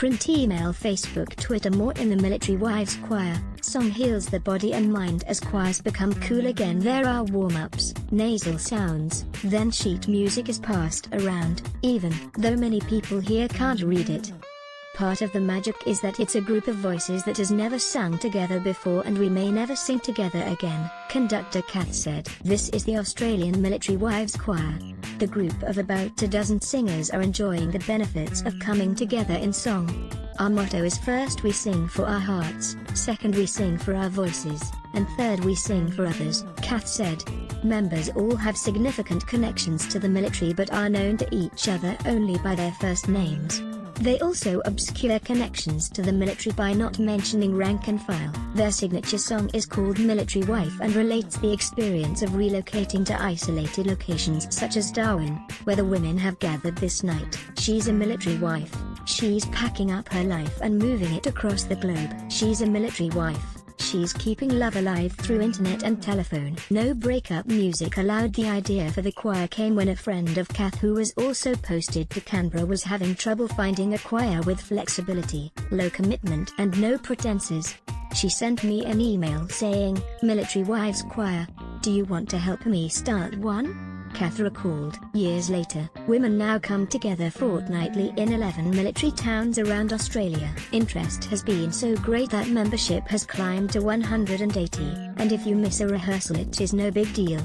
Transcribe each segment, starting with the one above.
Print, email, Facebook, Twitter. More in the Military Wives Choir. Song heals the body and mind as choirs become cool again. There are warm-ups, nasal sounds, then sheet music is passed around, even though many people here can't read it. Part of the magic is that it's a group of voices that has never sung together before, and we may never sing together again, conductor Kath said. This is the Australian Military Wives Choir. The group of about a dozen singers are enjoying the benefits of coming together in song. Our motto is: first we sing for our hearts, second we sing for our voices, and third we sing for others, Kath said. Members all have significant connections to the military but are known to each other only by their first names. They also obscure connections to the military by not mentioning rank and file. Their signature song is called Military Wife and relates the experience of relocating to isolated locations such as Darwin, where the women have gathered this night. She's a military wife. She's packing up her life and moving it across the globe. She's a military wife. She's keeping love alive through internet and telephone. No breakup music allowed. The idea for the choir came when a friend of Kath, who was also posted to Canberra, was having trouble finding a choir with flexibility, low commitment and no pretenses. She sent me an email saying, "Military Wives Choir, do you want to help me start one?" Kath recalled. Years later, women now come together fortnightly in 11 military towns around Australia. Interest has been so great that membership has climbed to 180, and if you miss a rehearsal it is no big deal.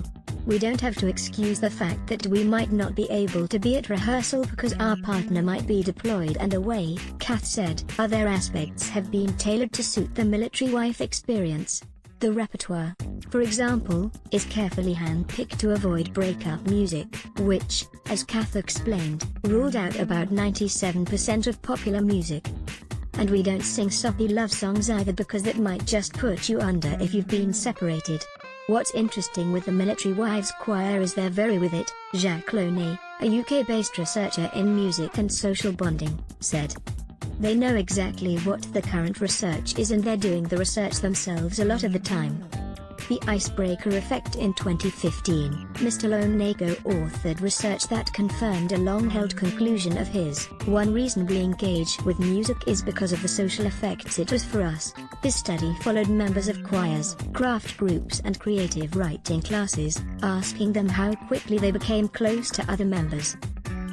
We don't have to excuse the fact that we might not be able to be at rehearsal because our partner might be deployed and away, Kath said. Other aspects have been tailored to suit the military wife experience. The repertoire, for example, is carefully hand-picked to avoid breakup music, which, as Kath explained, ruled out about 97% of popular music. And we don't sing soppy love songs either, because that might just put you under if you've been separated. What's interesting with the Military Wives Choir is they're very with it, Jacques Launay, a UK-based researcher in music and social bonding, said. They know exactly what the current research is and they're doing the research themselves a lot of the time. The Icebreaker Effect. In 2015, Mr. Launay co-authored research that confirmed a long-held conclusion of his. One reason we engage with music is because of the social effects it has for us. His study followed members of choirs, craft groups and creative writing classes, asking them how quickly they became close to other members.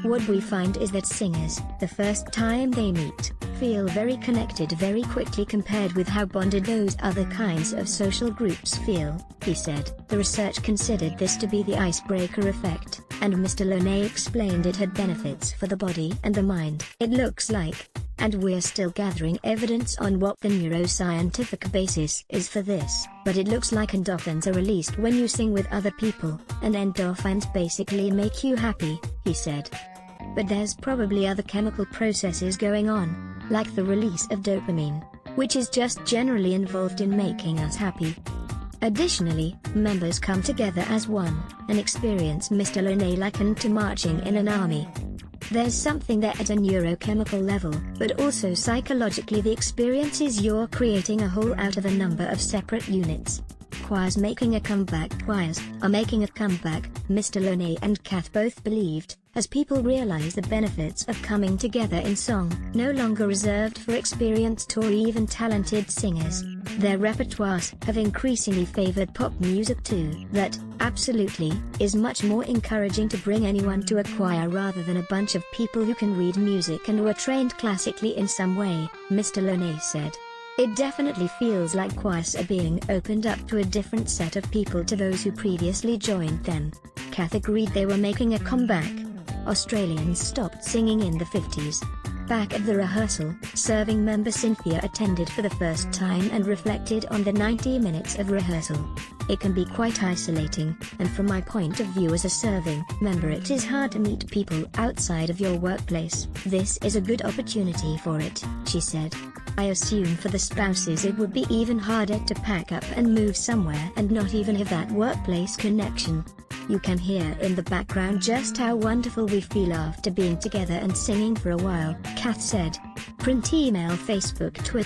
What we find is that singers, the first time they meet, feel very connected very quickly compared with how bonded those other kinds of social groups feel, he said. The research considered this to be the icebreaker effect, and Mr. Launay explained it had benefits for the body and the mind. It looks like, and we're still gathering evidence on what the neuroscientific basis is for this, but it looks like endorphins are released when you sing with other people, and endorphins basically make you happy, he said. But there's probably other chemical processes going on, like the release of dopamine, which is just generally involved in making us happy. Additionally, members come together as one, and experience Mr. Launay likened to marching in an army. There's something there at a neurochemical level, but also psychologically the experience is you're creating a whole out of a number of separate units. Choirs making a comeback. Choirs are making a comeback, Mr. Launay and Kath both believed, as people realize the benefits of coming together in song, no longer reserved for experienced or even talented singers. Their repertoires have increasingly favored pop music too. That, absolutely, is much more encouraging to bring anyone to a choir rather than a bunch of people who can read music and were trained classically in some way, Mr. Launay said. It definitely feels like choirs are being opened up to a different set of people to those who previously joined them. Kath agreed they were making a comeback. Australians stopped singing in the 50s. Back at the rehearsal, serving member Cynthia attended for the first time and reflected on the 90 minutes of rehearsal. It can be quite isolating, and from my point of view as a serving member it is hard to meet people outside of your workplace. This is a good opportunity for it, she said. I assume for the spouses it would be even harder to pack up and move somewhere and not even have that workplace connection. You can hear in the background just how wonderful we feel after being together and singing for a while, Kath said. Print, email, Facebook, Twitter.